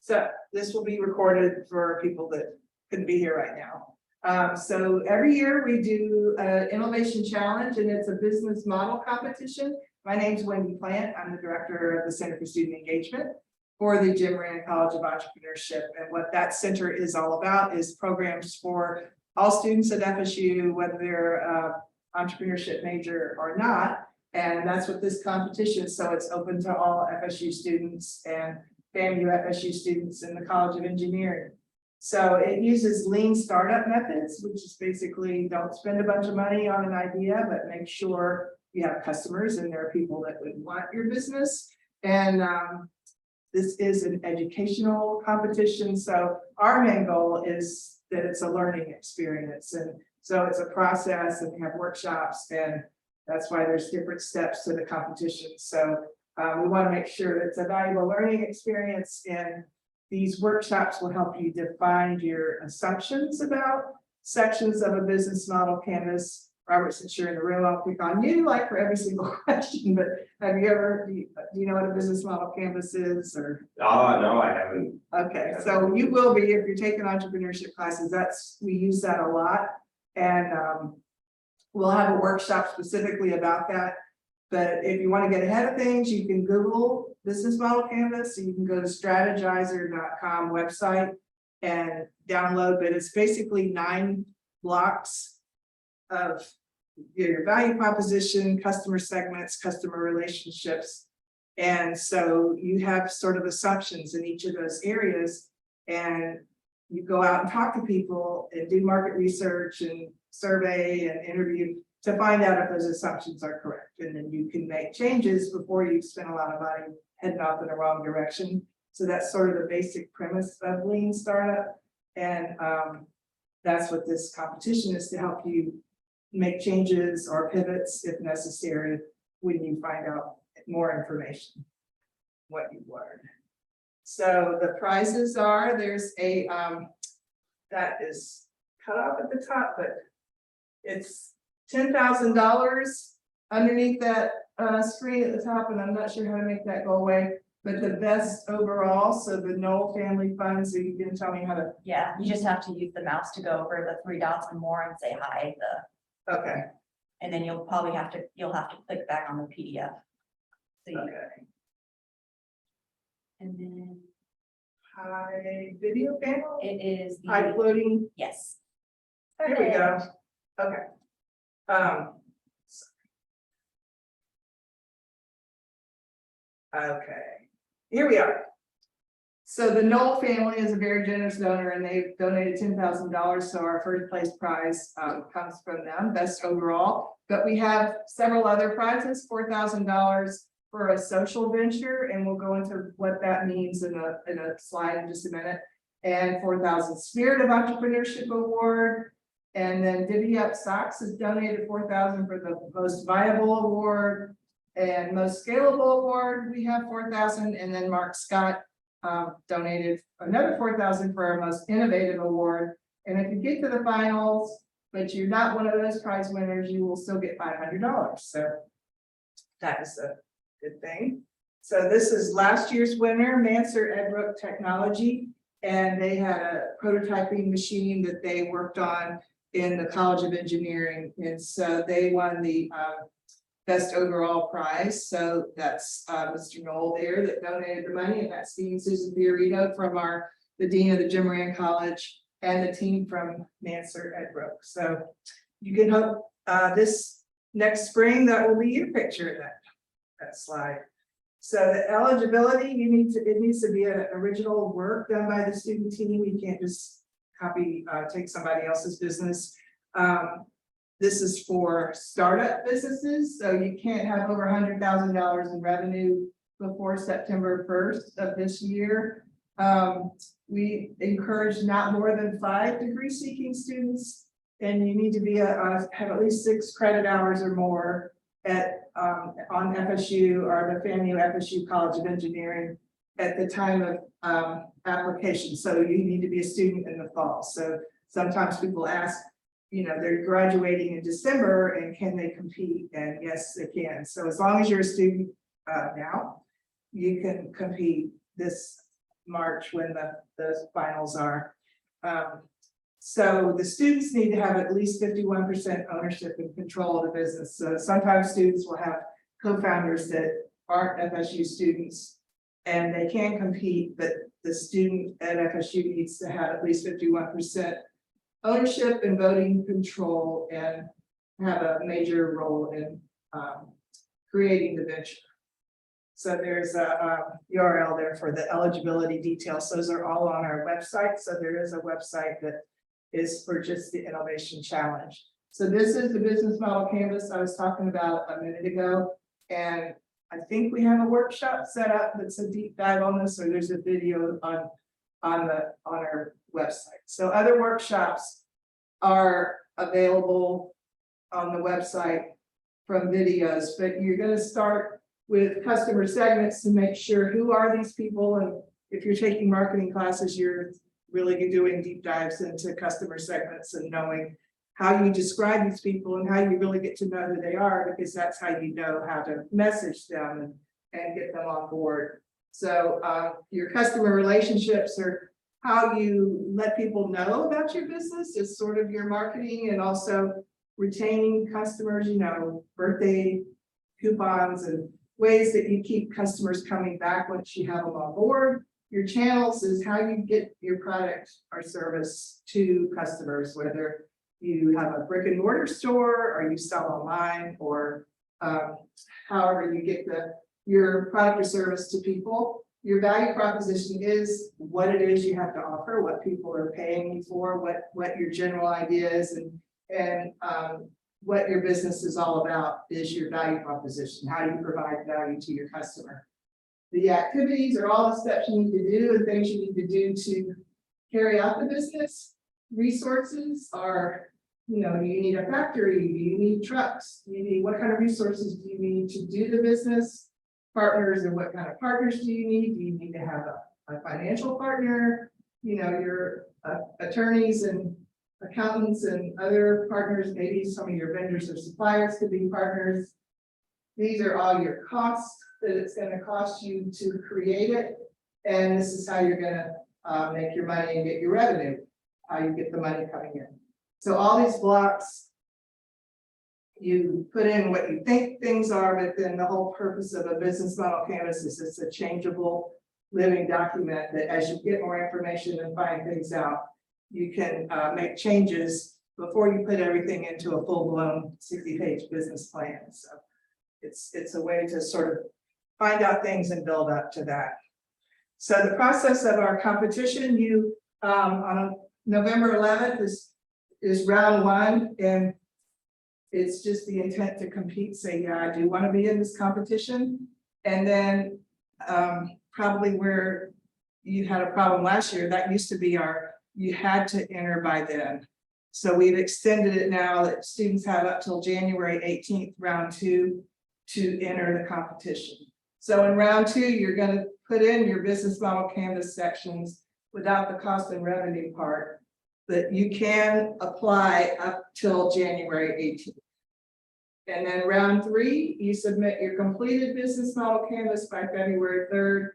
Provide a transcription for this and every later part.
So this will be recorded for people that couldn't be here right now. So every year we do an innovation challenge, and it's a business model competition. My name's Wendy Plant. I'm the director of the Center for Student Engagement for the Jim Moran College of Entrepreneurship. And what that center is all about is programs for all students at FSU, whether they're entrepreneurship major or not. And that's what this competition is. So it's open to all FSU students and FAMU FSU students in the College of Engineering. So it uses lean startup methods, which is basically don't spend a bunch of money on an idea, but make sure you have customers and there are people that would want your business. And this is an educational competition. So our main goal is that it's a learning experience. And so it's a process, and we have workshops, and that's why there's different steps to the competition. So we want to make sure that it's a valuable learning experience, and these workshops will help you define your assumptions about sections of a business model canvas. Robert, since you're in the room, I'll pick on you like for every single question, but have you ever, do you know what a business model canvas is, or? No, I haven't. Okay, so you will be, if you're taking entrepreneurship classes, we use that a lot. And we'll have a workshop specifically about that. But if you want to get ahead of things, you can Google business model canvas. So you can go to strategizer.com website and download, but it's basically 9 blocks of your value proposition, customer segments, customer relationships. And so you have sort of assumptions in each of those areas, and you go out and talk to people and do market research and survey and interview to find out if those assumptions are correct. And then you can make changes before you spend a lot of money heading off in the wrong direction. So that's sort of the basic premise of Lean Startup. And that's what this competition is, to help you make changes or pivots if necessary when you find out more information, what you've learned. So the prizes are, there's a, that is cut off at the top, but it's $10,000 underneath that screen at the top, and I'm not sure how to make that go away. But the best overall, so the Knoll Family Fund, so you can tell me how to. Yeah, you just have to use the mouse to go over the 3 dots and more and say hi. Okay. And then you'll have to click back on the PDF. So Okay. And then Hi video panel. it is the, Hi floating. yes. Here we go. Okay. Okay, here we are. So the Knoll family is a very generous donor, and they've donated $10,000. So our first place prize comes from them, best overall. But we have several other prizes, $4,000 for a social venture, and we'll go into what that means in a slide in just a minute. And 4,000 Spirit of Entrepreneurship Award. And then Divvy Up Socks has donated 4,000 for the Most Viable Award, and Most Scalable Award. We have 4,000, and then Mark Scott donated another 4,000 for our Most Innovative Award. And if you get to the finals, but you're not one of those prize winners, you will still get $500. So that is a good thing. So this is last year's winner, Manser Edbrook Technology, and they had a prototyping machine that they worked on in the College of Engineering, and so they won the best overall prize. So that's Mr. Knoll there that donated the money, and that's Steve and Susan Fiorito from the Dean of the Jim Moran College and the team from Manser Edbrook. So you can hope this next spring that will be your picture in that slide. So the eligibility, it needs to be an original work done by the student team. You can't just take somebody else's business. This is for startup businesses, so you can't have over $100,000 in revenue before September 1st of this year. We encourage not more than 5 degree-seeking students, and you need to be have at least 6 credit hours or more on FSU or the FAMU FSU College of Engineering at the time of application. So you need to be a student in the fall. So sometimes people ask, they're graduating in December and can they compete? And yes, they can. So as long as you're a student now, you can compete this March when the finals are. So the students need to have at least 51% ownership and control of the business. So sometimes students will have co-founders that aren't FSU students and they can compete, but the student at FSU needs to have at least 51% ownership and voting control and have a major role in creating the venture. So there's a URL there for the eligibility details. Those are all on our website. So there is a website that is for just the innovation challenge. So this is the business model canvas I was talking about a minute ago. And I think we have a workshop set up that's a deep dive on this, or there's a video on our website. So other workshops are available on the website from videos, but you're going to start with customer segments to make sure who are these people. And if you're taking marketing classes, you're really doing deep dives into customer segments and knowing how you describe these people and how you really get to know who they are, because that's how you know how to message them and get them on board. So your customer relationships are how you let people know about your business is sort of your marketing, and also retaining customers, you know, birthday coupons and ways that you keep customers coming back once you have them on board. Your channels is how you get your product or service to customers, whether you have a brick and mortar store or you sell online, or however you get your product or service to people. Your value proposition is what it is you have to offer, what people are paying you for, what your general idea is, and what your business is all about is your value proposition. How do you provide value to your customer? The activities are all the steps you need to do and things you need to do to carry out the business. Resources are, you know, do you need a factory? Do you need trucks? Do you need, what kind of resources do you need to do the business? Partners, and what kind of partners do you need? Do you need to have a financial partner? You know, your attorneys and accountants and other partners, maybe some of your vendors or suppliers could be partners. These are all your costs that it's going to cost you to create it. And this is how you're going to make your money and get your revenue, how you get the money coming in. So all these blocks, you put in what you think things are, but then the whole purpose of a business model canvas is it's a changeable living document that as you get more information and find things out, you can make changes before you put everything into a full-blown 60-page business plan. So it's a way to sort of find out things and build up to that. So the process of our competition, you on November 11th is round one, and it's just the intent to compete, say, yeah, I do want to be in this competition. And then probably where you had a problem last year, that used to be you had to enter by then. So we've extended it now that students have up till January 18th, round two, to enter the competition. So in round two, you're going to put in your business model canvas sections without the cost and revenue part, but you can apply up till January 18th. And then round three, you submit your completed business model canvas by February 3rd,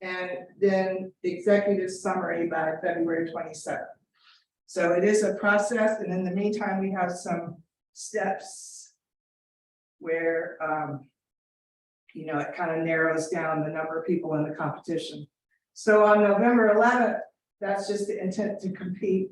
and then the executive summary by February 27th. So it is a process, and in the meantime, we have some steps where you know, it kind of narrows down the number of people in the competition. So on November 11th, that's just the intent to compete.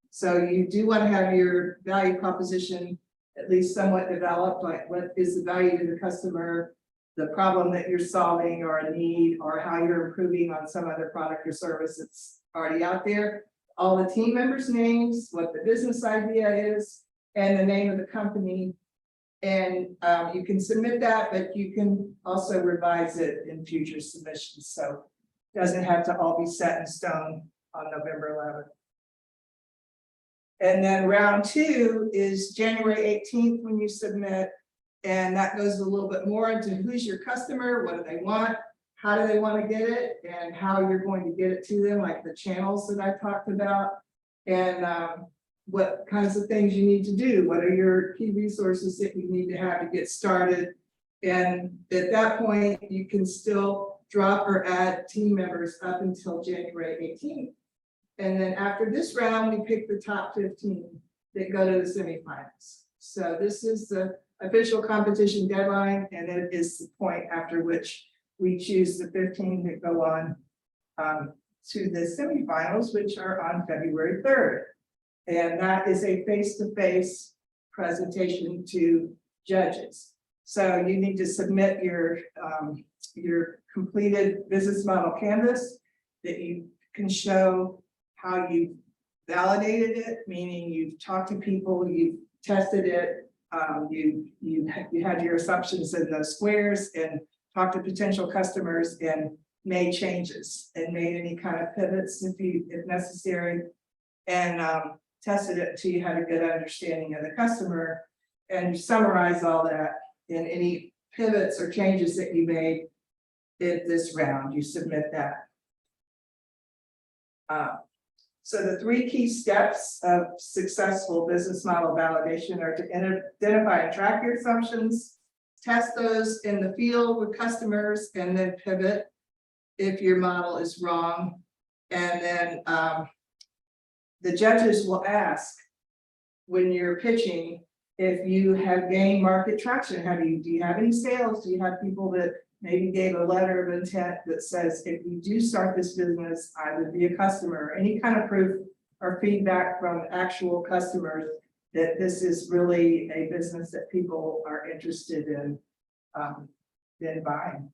So you do want to have your value proposition at least somewhat developed, like what is the value to the customer, the problem that you're solving or a need, or how you're improving on some other product or service that's already out there. All the team members' names, what the business idea is, and the name of the company. And you can submit that, but you can also revise it in future submissions. So it doesn't have to all be set in stone on November 11th. And then round two is January 18th when you submit. And that goes a little bit more into who's your customer, what do they want, how do they want to get it, and how you're going to get it to them, like the channels that I talked about, and what kinds of things you need to do, what are your key resources that you need to have to get started. And at that point, you can still drop or add team members up until January 18th. And then after this round, we pick the top 15 that go to the semifinals. So this is the official competition deadline, and it is the point after which we choose the 15 that go on to the semifinals, which are on February 3rd. And that is a face-to-face presentation to judges. So you need to submit your completed business model canvas that you can show how you validated it, meaning you've talked to people, you've tested it, you had your assumptions in those squares and talked to potential customers and made changes and made any kind of pivots if necessary, and tested it until you had a good understanding of the customer, and you summarize all that in any pivots or changes that you made in this round. You submit that. So the 3 key steps of successful business model validation are to identify and track your assumptions, test those in the field with customers, and then pivot if your model is wrong. And then the judges will ask when you're pitching if you have gained market traction. Do you have any sales? Do you have people that maybe gave a letter of intent that says, if you do start this business, I would be a customer? Any kind of proof or feedback from actual customers that this is really a business that people are interested in buying.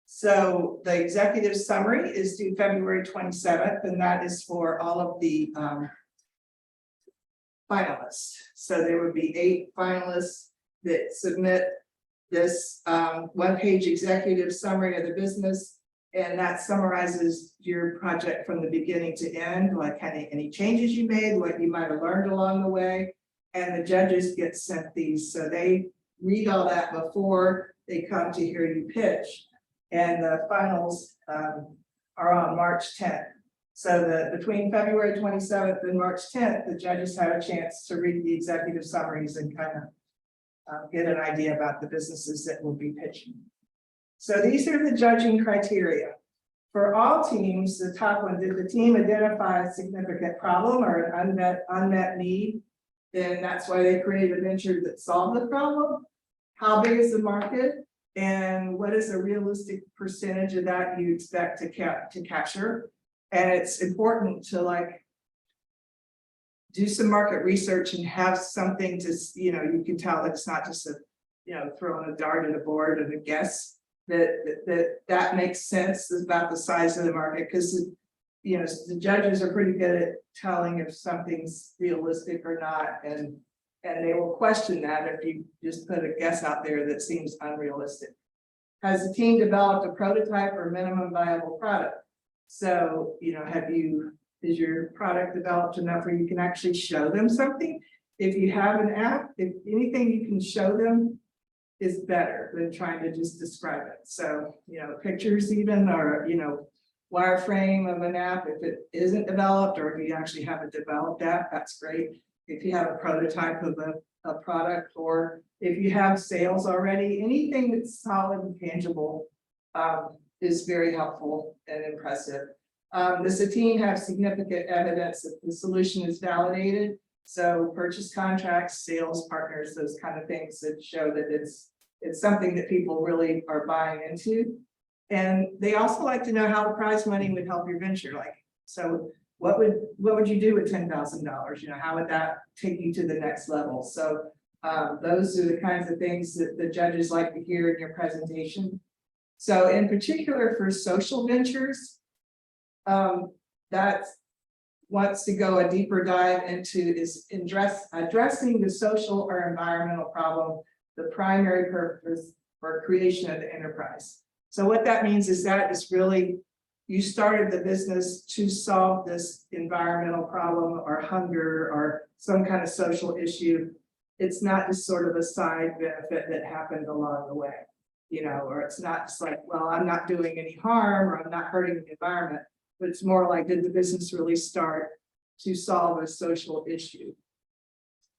So the executive summary is due February 27th, and that is for all of the finalists. So there would be 8 finalists that submit this 1-page executive summary of the business, and that summarizes your project from the beginning to end, like any changes you made, what you might have learned along the way. And the judges get sent these, so they read all that before they come to hear you pitch. And the finals are on March 10th. So between February 27th and March 10th, the judges have a chance to read the executive summaries and kind of get an idea about the businesses that will be pitching. So these are the judging criteria. For all teams, the top one, did the team identify a significant problem or an unmet need? Then that's why they created a venture that solved the problem. How big is the market? And what is a realistic percentage of that you expect to capture? And it's important to do some market research and have something to, you can tell that it's not just throwing a dart at a board and a guess, that makes sense about the size of the market, because the judges are pretty good at telling if something's realistic or not, and they will question that if you just put a guess out there that seems unrealistic. Has the team developed a prototype or minimum viable product? So, is your product developed enough where you can actually show them something? If you have an app, if anything you can show them is better than trying to just describe it. So, pictures even, or, wireframe of an app, if it isn't developed, or if you actually have a developed app, that's great. If you have a prototype of a product, or if you have sales already, anything that's solid and tangible is very helpful and impressive. Does the team have significant evidence that the solution is validated? So purchase contracts, sales partners, those kind of things that show that it's something that people really are buying into. And they also like to know how the prize money would help your venture. So what would you do with $10,000? How would that take you to the next level? So those are the kinds of things that the judges like to hear in your presentation. So in particular for social ventures, that wants to go a deeper dive into is addressing the social or environmental problem, the primary purpose for creation of the enterprise. So what that means is that it's really, you started the business to solve this environmental problem or hunger or some kind of social issue. It's not just sort of a side benefit that happened along the way, or it's not just like, well, I'm not doing any harm or I'm not hurting the environment, but it's more like, did the business really start to solve a social issue?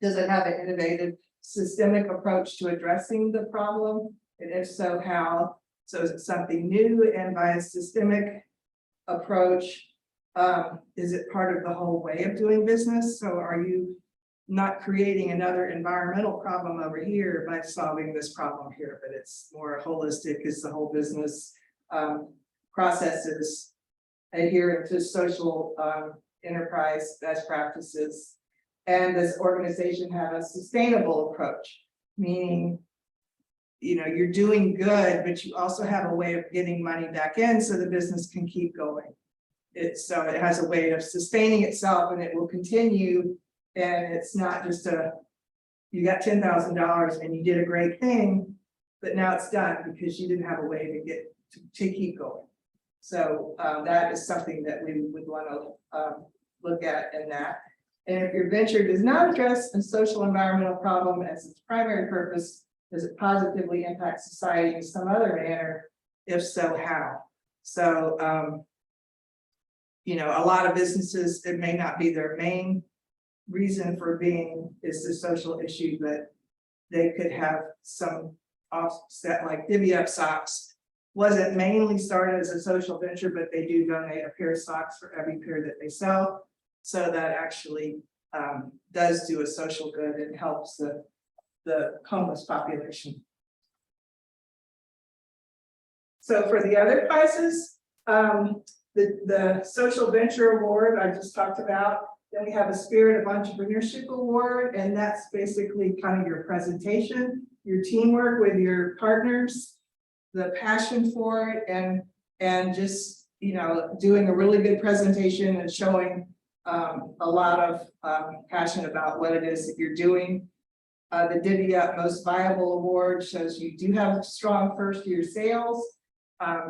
Does it have an innovative systemic approach to addressing the problem? And if so, how? So is it something new? And by a systemic approach, is it part of the whole way of doing business? So are you not creating another environmental problem over here by solving this problem here, but it's more holistic, is the whole business processes adhering to social enterprise best practices. And this organization have a sustainable approach, meaning, you know, you're doing good, but you also have a way of getting money back in so the business can keep going. It has a way of sustaining itself and it will continue. And it's not just you got $10,000 and you did a great thing, but now it's done because you didn't have a way to get to keep going. So that is something that we would want to look at in that. And if your venture does not address a social environmental problem as its primary purpose, does it positively impact society in some other manner? If so, how? So, you know, a lot of businesses, it may not be their main reason for being is the social issue, but they could have some offset, like Divvy Up Socks wasn't mainly started as a social venture, but they do donate a pair of socks for every pair that they sell. So that actually does do a social good and helps the homeless population. So for the other prizes, the social venture award I just talked about. Then we have a Spirit of Entrepreneurship Award, and that's basically kind of your presentation, your teamwork with your partners, the passion for it, and just, you know, doing a really good presentation and showing a lot of passion about what it is that you're doing. The Divvy Up Most Viable Award shows you do have strong first-year sales.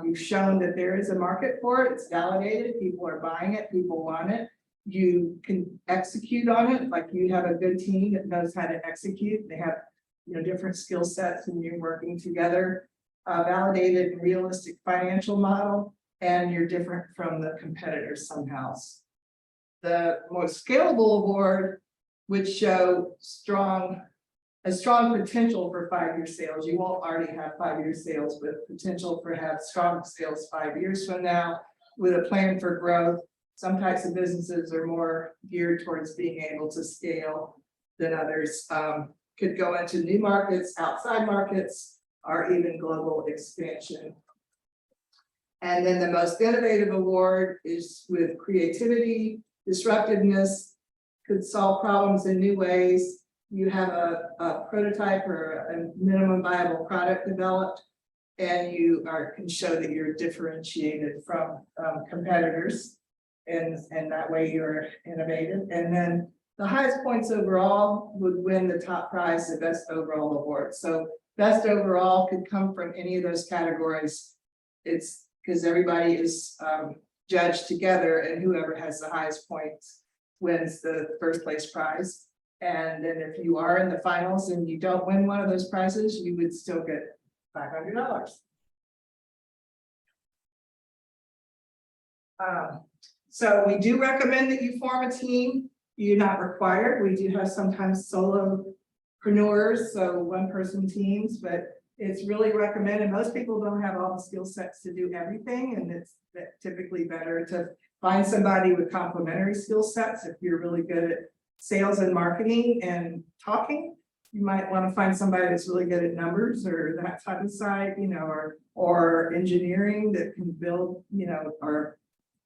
You've shown that there is a market for it. It's validated. People are buying it. People want it. You can execute on it. Like you have a good team that knows how to execute. They have, you know, different skill sets and you're working together. Validated and realistic financial model, and you're different from the competitors somehow. The most scalable award would show a strong potential for 5-year sales. You won't already have 5-year sales, but potential for have strong sales 5 years from now with a plan for growth. Some types of businesses are more geared towards being able to scale than others. Could go into new markets, outside markets, or even global expansion. And then the most innovative award is with creativity, disruptiveness, could solve problems in new ways. You have a prototype or a minimum viable product developed, and you can show that you're differentiated from competitors, and that way you're innovative. And then the highest points overall would win the top prize, the best overall award. So best overall could come from any of those categories. It's because everybody is judged together, and whoever has the highest points wins the first place prize. And then if you are in the finals and you don't win one of those prizes, you would still get $500. So we do recommend that you form a team. You're not required. We do have sometimes solopreneurs, so one-person teams, but it's really recommended. Most people don't have all the skill sets to do everything, and it's typically better to find somebody with complementary skill sets. If you're really good at sales and marketing and talking, you might want to find somebody that's really good at numbers or that type of side, you know, or engineering that can build, you know, or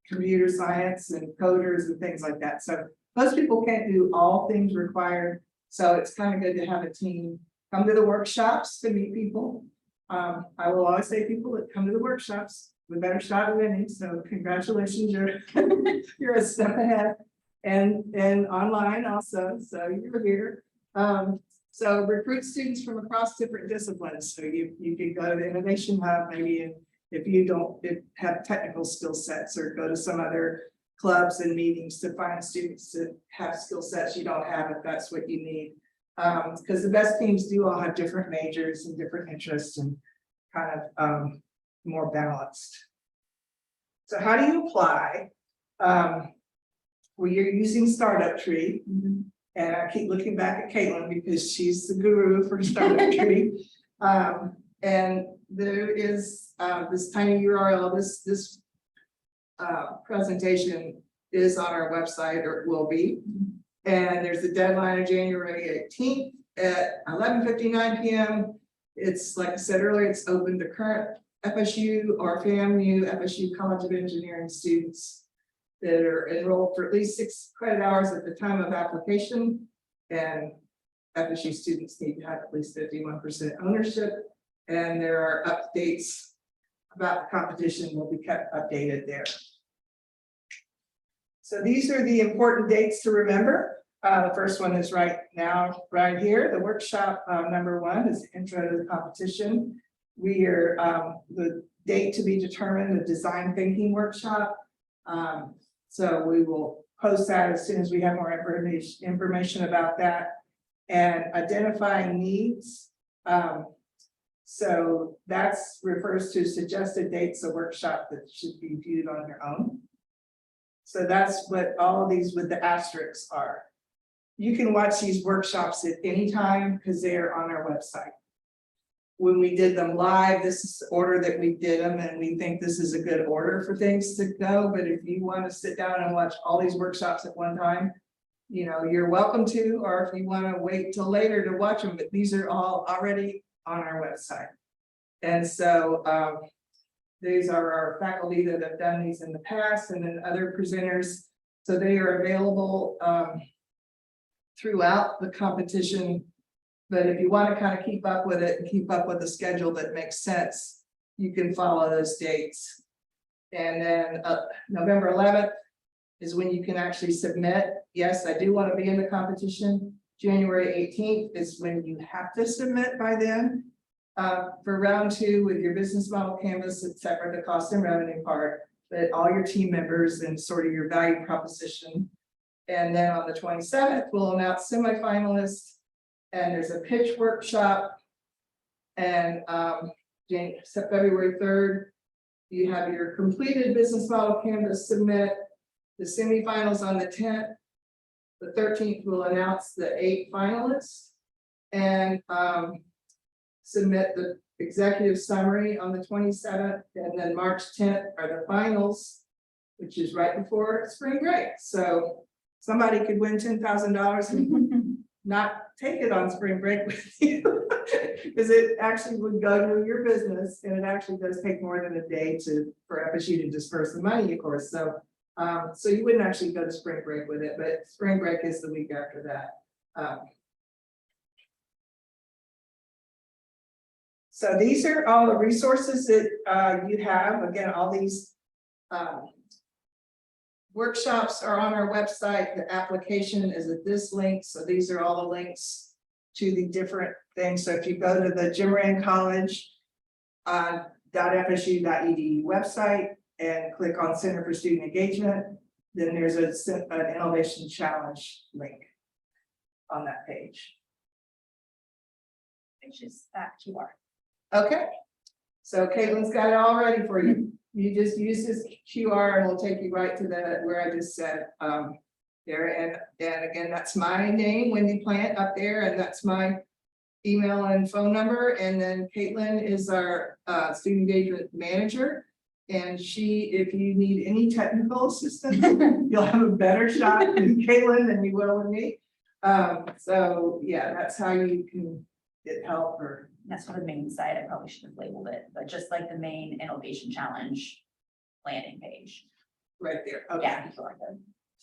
computer science and coders and things like that. So most people can't do all things required. So it's kind of good to have a team. Come to the workshops to meet people. I will always say people that come to the workshops, we better shot at winning. So congratulations, you're a step ahead. And online also, so you're here. So recruit students from across different disciplines. So you could go to the Innovation Hub, maybe, and if you don't have technical skill sets, or go to some other clubs and meetings to find students that have skill sets you don't have, if that's what you need. Because the best teams do all have different majors and different interests and kind of more balanced. So how do you apply? Well, you're using Startup Tree, and I keep looking back at Caitlin because she's the guru for Startup Tree. And there is this tiny URL, this presentation is on our website, or it will be. And there's a deadline of January 18th at 11:59 p.m. It's, like I said earlier, it's open to current FSU or FAMU, FSU College of Engineering students that are enrolled for at least 6 credit hours at the time of application. And FSU students need to have at least 51% ownership. And there are updates about the competition will be kept updated there. So these are the important dates to remember. The first one is right now, right here. The workshop number 1 is intro to the competition. We are the date to be determined, the design thinking workshop. So we will post that as soon as we have more information about that. And identifying needs. So that's refers to suggested dates of workshop that should be viewed on your own. So that's what all of these with the asterisks are. You can watch these workshops at any time because they are on our website. When we did them live, this is the order that we did them, and we think this is a good order for things to go. But if you want to sit down and watch all these workshops at one time, you know, you're welcome to, or if you want to wait till later to watch them, but these are all already on our website. And so these are our faculty that have done these in the past, and then other presenters. So they are available throughout the competition. But if you want to kind of keep up with it and keep up with the schedule that makes sense, you can follow those dates. And then November 11th is when you can actually submit. Yes, I do want to be in the competition. January 18th is when you have to submit by then. For round 2 with your business model canvas, it's separate, the cost and revenue part, but all your team members and sort of your value proposition. And then on the 27th, we'll announce semifinalists, and there's a pitch workshop. And February 3rd, you have your completed business model canvas submit. The semifinals on the 10th. The 13th will announce the 8 finalists and submit the executive summary on the 27th, and then March 10th are the finals, which is right before spring break. So somebody could win $10,000 and not take it on spring break with you, because it actually would go to your business, and it actually does take more than a day for FSU to disperse the money, of course. So so you wouldn't actually go to spring break with it, but spring break is the week after that. So these are all the resources that you have. Again, all these workshops are on our website. The application is at this link. So these are all the links to the different things. So if you go to the Jim Rand College .fsu.edu website and click on Center for Student Engagement, then there's an innovation challenge link on that page. Which is that QR. Okay, so Caitlin's got it all ready for you. You just use this QR and it'll take you right to the where I just said there. And again, that's my name, Wendy Plant, up there, and that's my email and phone number. And then Caitlin is our student engagement manager. And if you need any technical assistance, you'll have a better shot with Caitlin than you will with me. So yeah, that's how you can get help. Or that's for the main site. I probably should have labeled it, but just like the main innovation challenge landing page. right there. Okay. Yeah, people are good.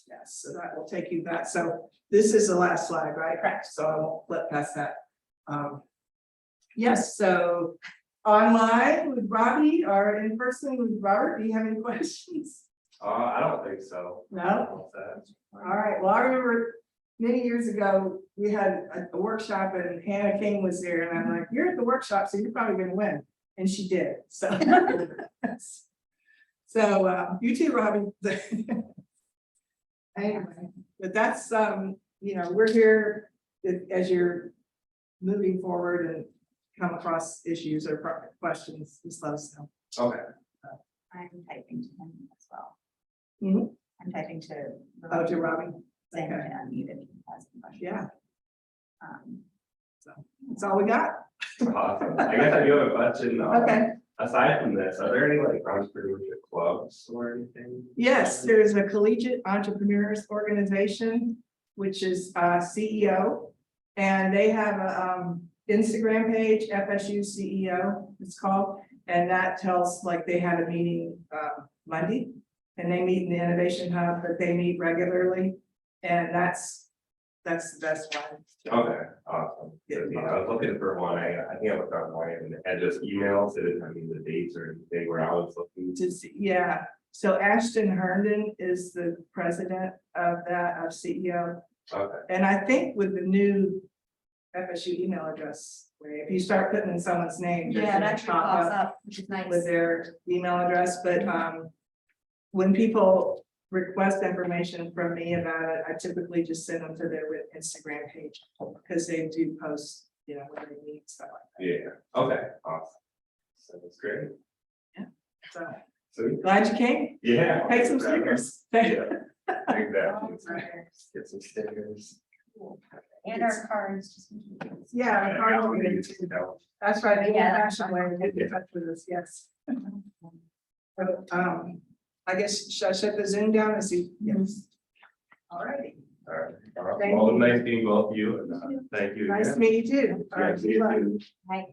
Yes, so that will take you back. So this is the last slide, right? Correct. So I won't flip past that. Yes, so online with Robbie or in person with Robert, do you have any questions? I don't think so. No? All right, well, I remember many years ago, we had a workshop and Hannah King was there, and I'm like, you're at the workshop, so you're probably gonna win. And she did, so. So, you too, Robbie. Anyway, but that's, you know, we're here as you're moving forward and come across issues or questions, just let us know. Okay. I'm typing to him as well. Mhm. I'm typing to. Oh, to Robbie. Saying Okay. to unmute if he has some questions. Yeah. Um, So that's all we got. Awesome. I guess I do have a question. Okay, Aside from this, are there any like entrepreneurship clubs or anything? yes, there's a collegiate entrepreneurs organization, which is CEO. And they have a Instagram page, FSU CEO, it's called, and that tells, like, they had a meeting Monday. And they meet in the Innovation Hub, but they meet regularly, and that's the best one. Okay, awesome. Yeah, I was looking for one. I think I looked online and just emails. It didn't have any of the dates or anything where I was looking. To see, yeah, so Ashton Herndon is the president of that, of CEO. Okay, And I think with the new FSU email address, where if you start putting in someone's name. there's Yeah, it gonna actually pop pops up up, which is nice. with their email address, but when people request information from me about it, I typically just send them to their Instagram page, because they do post, you know, when they need stuff like yeah, okay, awesome. So that's great. that. So So, glad you came. yeah. Take some stickers. Yeah, exactly. Get some stickers. And our cards, just. Yeah, the card will be good too. That's right, the old Yeah. fashioned way to get in touch with us, yes. But, I guess, should I shut the Zoom down and see? Yes. All righty, All right. Thank Well, nice meeting both of you and thank you. nice to again. meet you too. All Yeah, right, see you bye. soon. Right.